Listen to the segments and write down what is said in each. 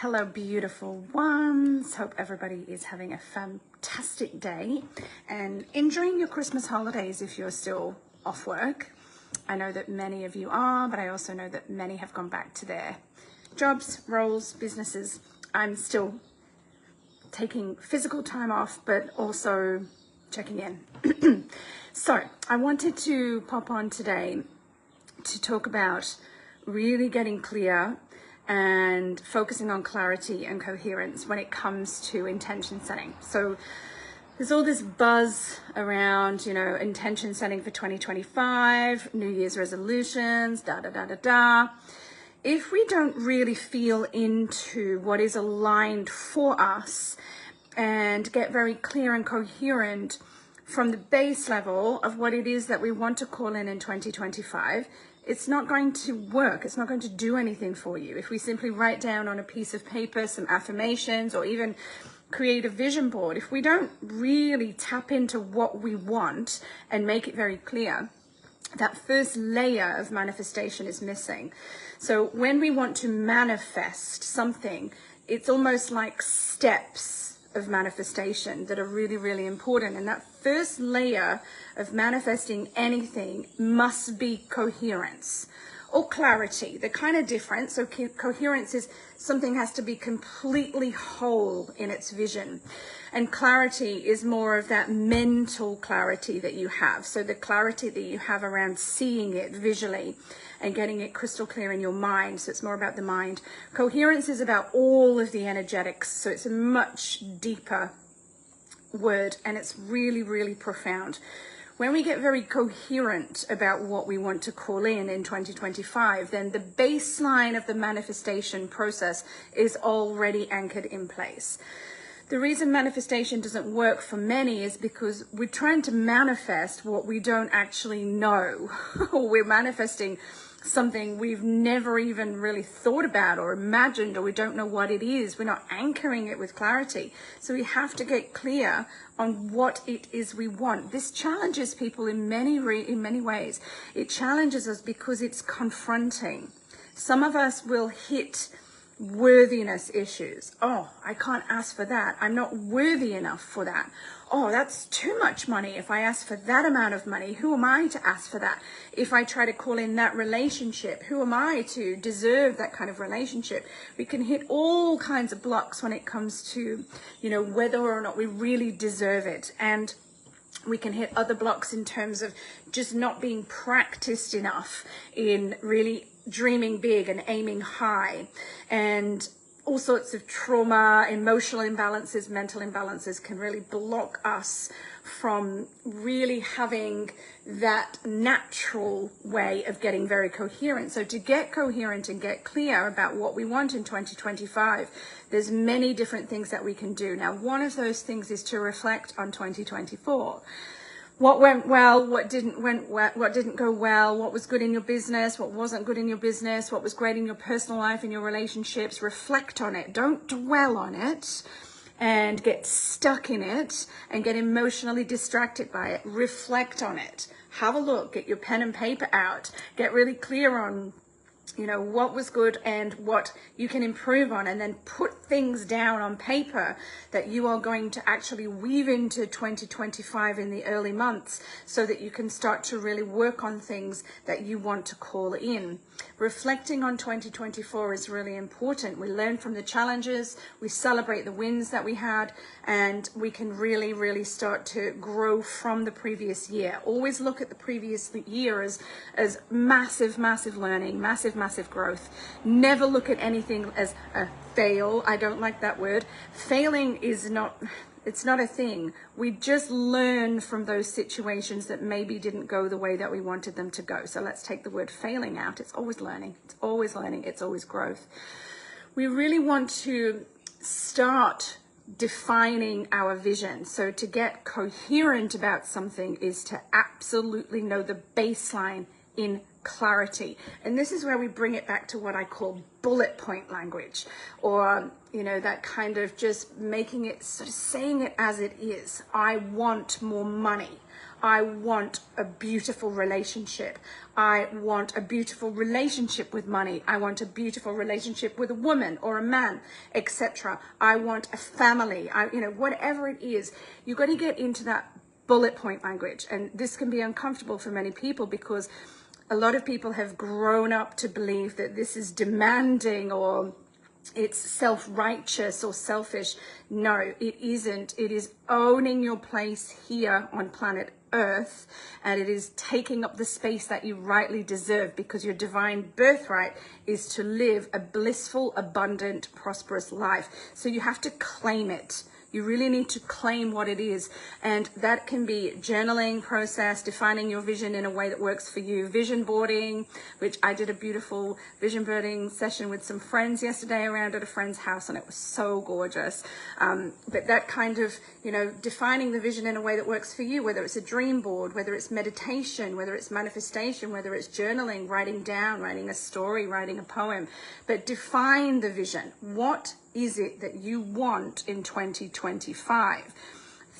Hello, beautiful ones. Hope everybody is having a fantastic day and enjoying your Christmas holidays if you're still off work. I know that many of you are, but I also know that many have gone back to their jobs, roles, businesses. I'm still taking physical time off, but also checking in. So I wanted to pop on today to talk about really getting clear and focusing on clarity and coherence when it comes to intention setting. So there's all this buzz around, intention setting for 2025, New Year's resolutions, If we don't really feel into what is aligned for us and get very clear and coherent from the base level of what it is that we want to call in 2025, it's not going to work. It's not going to do anything for you. If we simply write down on a piece of paper some affirmations or even create a vision board, if we don't really tap into what we want and make it very clear, that first layer of manifestation is missing. So when we want to manifest something, it's almost like steps of manifestation that are really, really important. And that first layer of manifesting anything must be coherence or clarity. They're kind of different. So coherence is something has to be completely whole in its vision. And clarity is more of that mental clarity that you have. So the clarity that you have around seeing it visually and getting it crystal clear in your mind. So it's more about the mind. Coherence is about all of the energetics. So it's a much deeper word and it's really, really profound. When we get very coherent about what we want to call in 2025, then the baseline of the manifestation process is already anchored in place. The reason manifestation doesn't work for many is because we're trying to manifest what we don't actually know. Or we're manifesting something we've never even really thought about or imagined, or we don't know what it is. We're not anchoring it with clarity. So we have to get clear on what it is we want. This challenges people in many ways. It challenges us because it's confronting. Some of us will hit worthiness issues. Oh, I can't ask for that. I'm not worthy enough for that. Oh, that's too much money. If I ask for that amount of money, who am I to ask for that? If I try to call in that relationship, who am I to deserve that kind of relationship? We can hit all kinds of blocks when it comes to, whether or not we really deserve it. And we can hit other blocks in terms of just not being practiced enough in really dreaming big and aiming high, and all sorts of trauma, emotional imbalances, mental imbalances can really block us from really having that natural way of getting very coherent. So to get coherent and get clear about what we want in 2025, there's many different things that we can do. Now, one of those things is to reflect on 2024. What went well, what didn't go well, what was good in your business, what wasn't good in your business, what was great in your personal life, in your relationships. Reflect on it. Don't dwell on it and get stuck in it and get emotionally distracted by it. Reflect on it. Have a look. Get your pen and paper out. Get really clear on what was good and what you can improve on, and then put things down on paper that you are going to actually weave into 2025 in the early months so that you can start to really work on things that you want to call in. Reflecting on 2024 is really important. We learn from the challenges, we celebrate the wins that we had, and we can really, really start to grow from the previous year. Always look at the previous year as massive, massive learning, massive growth. Never look at anything as a fail. I don't like that word. Failing is not, it's not a thing. We just learn from those situations that maybe didn't go the way that we wanted them to go. So let's take the word failing out. It's always learning. It's always learning. It's always growth. We really want to start defining our vision. So to get coherent about something is to absolutely know the baseline in clarity. And this is where we bring it back to what I call bullet point language, or that kind of just making it, sort of saying it as it is. I want more money. I want a beautiful relationship. I want a beautiful relationship with money. I want a beautiful relationship with a woman or a man, etc. I want a family. Whatever it is, you've got to get into that bullet point language. And this can be uncomfortable for many people because a lot of people have grown up to believe that this is demanding or it's self-righteous or selfish. No, it isn't. It is owning your place here on planet Earth, and it is taking up the space that you rightly deserve, because your divine birthright is to live a blissful, abundant, prosperous life. So you have to claim it. You really need to claim what it is. And that can be journaling process, defining your vision in a way that works for you, vision boarding, which I did a beautiful vision boarding session with some friends yesterday around at a friend's house, and it was so gorgeous. But that kind of, defining the vision in a way that works for you, whether it's a dream board, whether it's meditation, whether it's manifestation, whether it's journaling, writing down, writing a story, writing a poem, but define the vision. What is it that you want in 2025?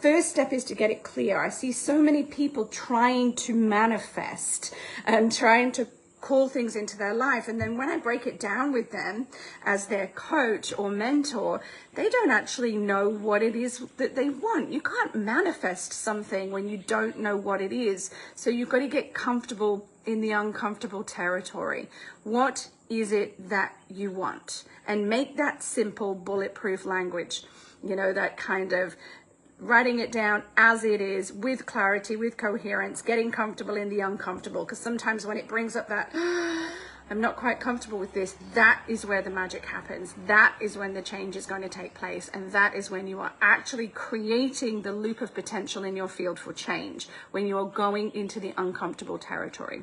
First step is to get it clear. I see so many people trying to manifest and trying to call things into their life, and then when I break it down with them as their coach or mentor, they don't actually know what it is that they want. You can't manifest something when you don't know what it is. So you've got to get comfortable in the uncomfortable territory. What is it that you want? And make that simple, bulletproof language, that kind of writing it down as it is, with clarity, with coherence, getting comfortable in the uncomfortable. Because sometimes when it brings up that, I'm not quite comfortable with this, that is where the magic happens. That is when the change is going to take place. And that is when you are actually creating the loop of potential in your field for change, when you are going into the uncomfortable territory.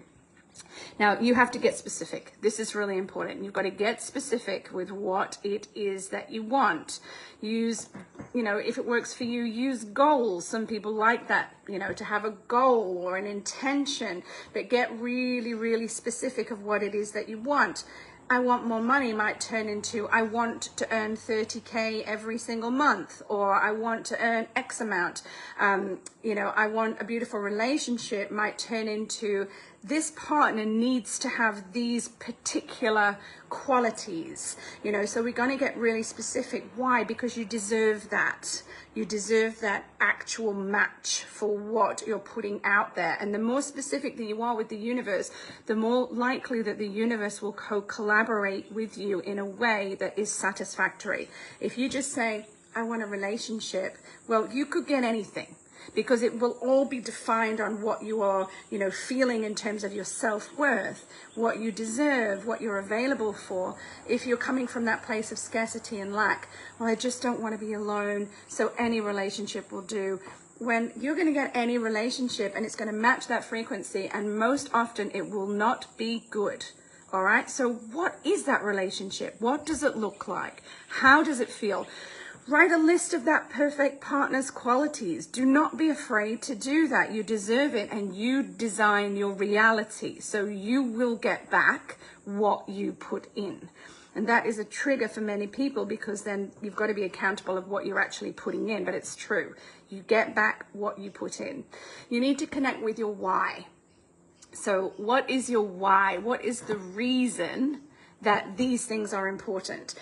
Now, you have to get specific. This is really important. You've got to get specific with what it is that you want. Use, if it works for you, use goals. Some people like that, to have a goal or an intention, but get really, really specific of what it is that you want. I want more money might turn into, I want to earn 30K every single month, or I want to earn X amount. I want a beautiful relationship might turn into, this partner needs to have these particular qualities, so we're going to get really specific. Why? Because you deserve that. You deserve that actual match for what you're putting out there. And the more specific that you are with the universe, the more likely that the universe will collaborate with you in a way that is satisfactory. If you just say, I want a relationship, well, you could get anything, because it will all be defined on what you are, feeling in terms of your self-worth, what you deserve, what you're available for. If you're coming from that place of scarcity and lack, well, I just don't want to be alone, so any relationship will do. When you're going to get any relationship and it's going to match that frequency, and most often it will not be good. All right. So what is that relationship? What does it look like? How does it feel? Write a list of that perfect partner's qualities. Do not be afraid to do that. You deserve it, and you design your reality. So you will get back what you put in. And that is a trigger for many people, because then you've got to be accountable of what you're actually putting in. But it's true. You get back what you put in. You need to connect with your why. So what is your why? What is the reason that these things are important?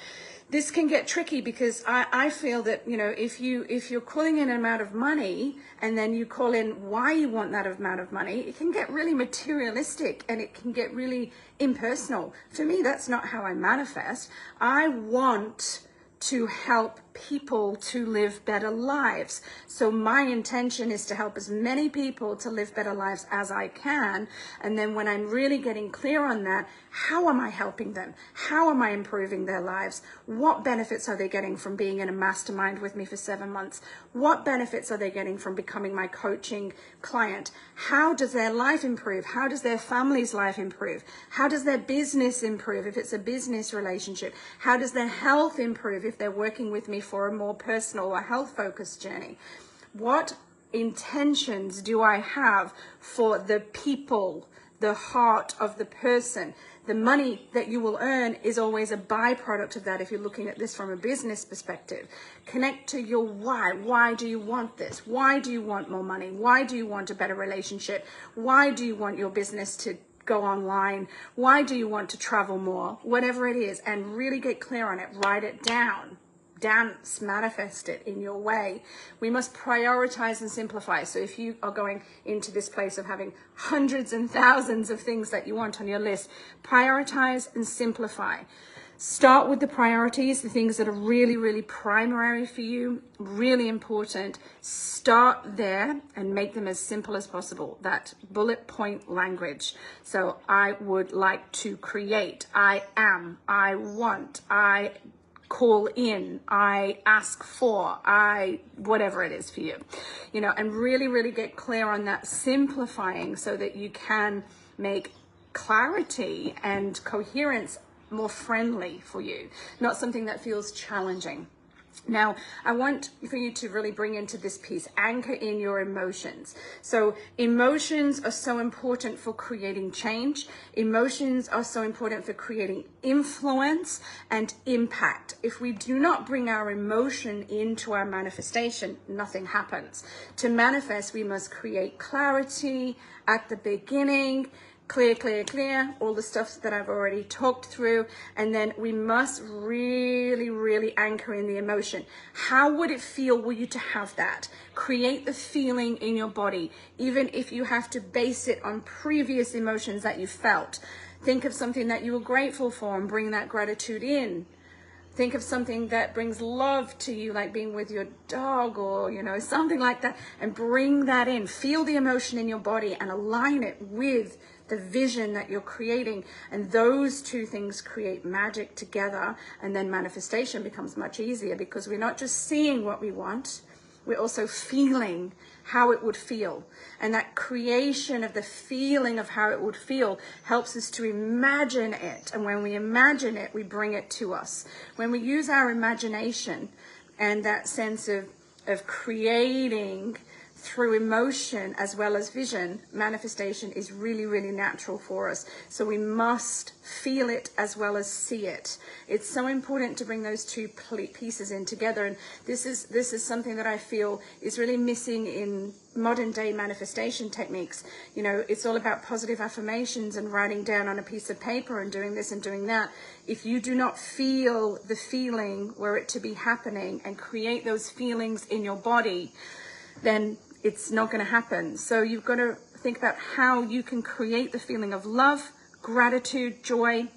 This can get tricky, because I feel that, if you're calling in an amount of money and then you call in why you want that amount of money, it can get really materialistic and it can get really impersonal. For me, that's not how I manifest. I want to help people to live better lives. So my intention is to help as many people to live better lives as I can. And then when I'm really getting clear on that, how am I helping them? How am I improving their lives? What benefits are they getting from being in a mastermind with me for 7 months? What benefits are they getting from becoming my coaching client? How does their life improve? How does their family's life improve? How does their business improve if it's a business relationship? How does their health improve if they're working with me for a more personal or health-focused journey? What intentions do I have for the people, the heart of the person? The money that you will earn is always a byproduct of that if you're looking at this from a business perspective. Connect to your why. Why do you want this? Why do you want more money? Why do you want a better relationship? Why do you want your business to go online? Why do you want to travel more? Whatever it is, and really get clear on it. Write it down. Dance, manifest it in your way. We must prioritize and simplify. So if you are going into this place of having hundreds and thousands of things that you want on your list, prioritize and simplify. Start with the priorities, the things that are really, really primary for you, really important. Start there and make them as simple as possible. That bullet point language. So I would like to create, I am, I want, I call in, I ask for, whatever it is for you, and really, really get clear on that simplifying so that you can make clarity and coherence more friendly for you, not something that feels challenging. Now, I want for you to really bring into this piece, anchor in your emotions. So emotions are so important for creating change. Emotions are so important for creating influence and impact. If we do not bring our emotion into our manifestation, nothing happens. To manifest, we must create clarity at the beginning, clear, all the stuff that I've already talked through. And then we must really, really anchor in the emotion. How would it feel for you to have that? Create the feeling in your body, even if you have to base it on previous emotions that you felt. Think of something that you were grateful for and bring that gratitude in. Think of something that brings love to you, like being with your dog or, something like that, and bring that in. Feel the emotion in your body and align it with the vision that you're creating. And those two things create magic together. And then manifestation becomes much easier because we're not just seeing what we want, we're also feeling how it would feel. And that creation of the feeling of how it would feel helps us to imagine it. And when we imagine it, we bring it to us. When we use our imagination and that sense of creating through emotion as well as vision, manifestation is really, really natural for us. So we must feel it as well as see it. It's so important to bring those two pieces in together. And this is something that I feel is really missing in modern day manifestation techniques. It's all about positive affirmations and writing down on a piece of paper and doing this and doing that. If you do not feel the feeling where it to be happening and create those feelings in your body, then it's not going to happen. So you've got to think about how you can create the feeling of love, gratitude, joy,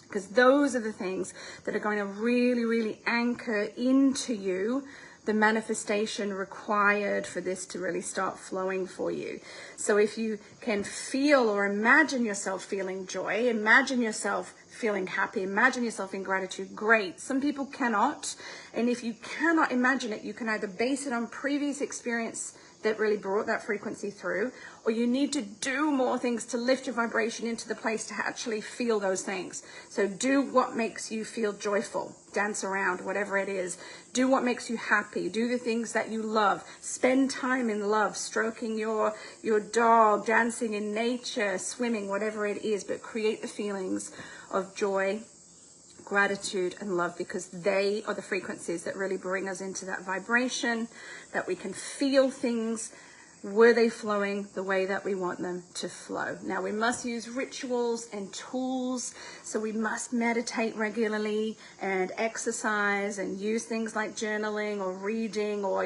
because those are the things that are going to really, really anchor into you the manifestation required for this to really start flowing for you. So if you can feel or imagine yourself feeling joy, imagine yourself feeling happy, imagine yourself in gratitude, great. Some people cannot. And if you cannot imagine it, you can either base it on previous experience that really brought that frequency through, or you need to do more things to lift your vibration into the place to actually feel those things. So do what makes you feel joyful, dance around, whatever it is. Do what makes you happy, do the things that you love, spend time in love, stroking your dog, dancing in nature, swimming, whatever it is, but create the feelings of joy, gratitude and love, because they are the frequencies that really bring us into that vibration, that we can feel things. Were they flowing the way that we want them to flow? Now we must use rituals and tools. So we must meditate regularly and exercise and use things like journaling or reading or,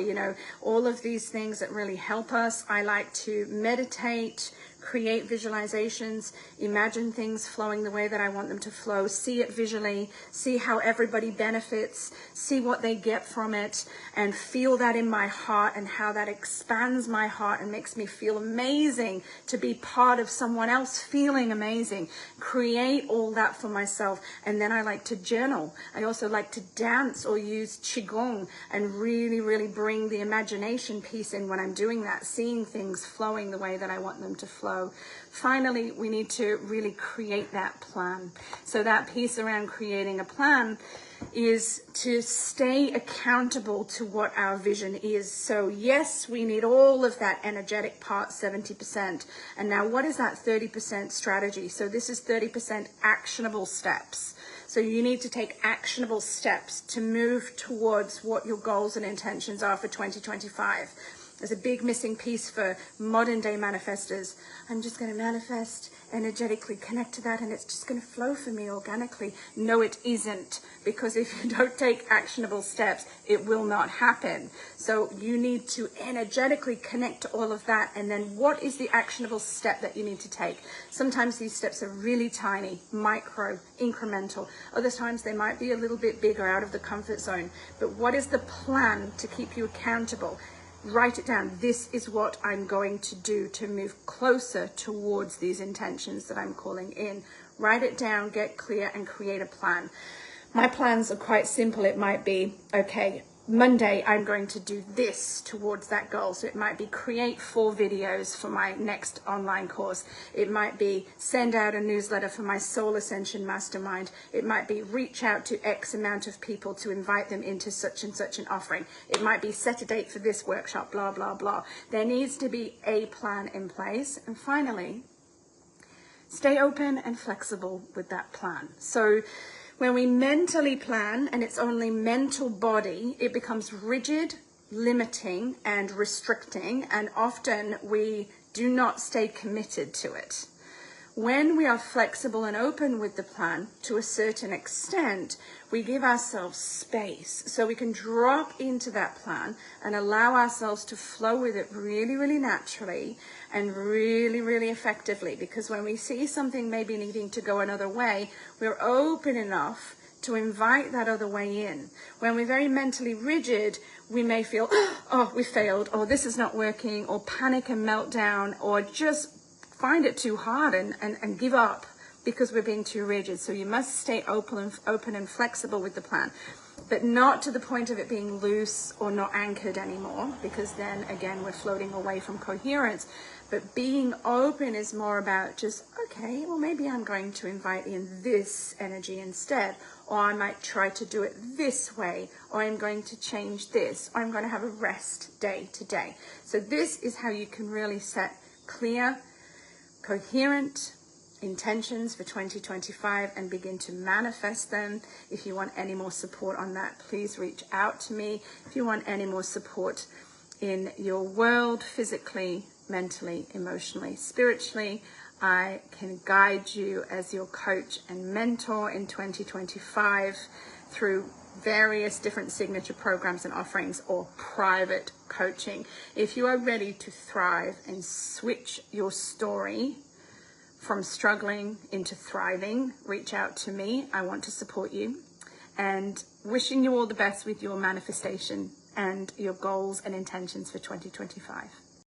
all of these things that really help us. I like to meditate, create visualizations, imagine things flowing the way that I want them to flow, see it visually, see how everybody benefits, see what they get from it, and feel that in my heart and how that expands my heart and makes me feel amazing to be part of someone else feeling amazing. Create all that for myself. And then I like to journal. I also like to dance or use Qigong and really, really bring the imagination piece in when I'm doing that, seeing things flowing the way that I want them to flow. flow. Finally, we need to really create that plan. So that piece around creating a plan is to stay accountable to what our vision is. So yes, we need all of that energetic part, 70%. And now what is that 30% strategy? So this is 30% actionable steps. So you need to take actionable steps to move towards what your goals and intentions are for 2025. There's a big missing piece for modern day manifestors. I'm just going to manifest, energetically connect to that, and it's just going to flow for me organically. No, it isn't, because if you don't take actionable steps, it will not happen. So you need to energetically connect to all of that, and then what is the actionable step that you need to take? Sometimes these steps are really tiny, micro, incremental. Other times they might be a little bit bigger, out of the comfort zone. But what is the plan to keep you accountable? Write it down. This is what I'm going to do to move closer towards these intentions that I'm calling in. Write it down, get clear, and create a plan. My plans are quite simple. It might be, okay, Monday, I'm going to do this towards that goal. So it might be create 4 videos for my next online course. It might be send out a newsletter for my Soul Ascension Mastermind. It might be reach out to X amount of people to invite them into such and such an offering. It might be set a date for this workshop, blah, blah, blah. There needs to be a plan in place. And finally, stay open and flexible with that plan. So when we mentally plan, and it's only mental body, it becomes rigid, limiting, and restricting, and often we do not stay committed to it. When we are flexible and open with the plan, to a certain extent, we give ourselves space so we can drop into that plan and allow ourselves to flow with it really, really naturally and really, really effectively. Because when we see something maybe needing to go another way, we're open enough to invite that other way in. When we're very mentally rigid, we may feel, oh, we failed, or this is not working, or panic and meltdown, or just find it too hard and give up because we're being too rigid. So you must stay open and flexible with the plan, but not to the point of it being loose or not anchored anymore, because then again we're floating away from coherence. But being open is more about just, okay, well maybe I'm going to invite in this energy instead, or I might try to do it this way, or I'm going to change this, or I'm going to have a rest day today. So this is how you can really set clear, coherent intentions for 2025 and begin to manifest them. If you want any more support on that, please reach out to me. If you want any more support in your world, physically, mentally, emotionally, spiritually, I can guide you as your coach and mentor in 2025 through various different signature programs and offerings or private coaching. If you are ready to thrive and switch your story from struggling into thriving, reach out to me. I want to support you, and wishing you all the best with your manifestation and your goals and intentions for 2025.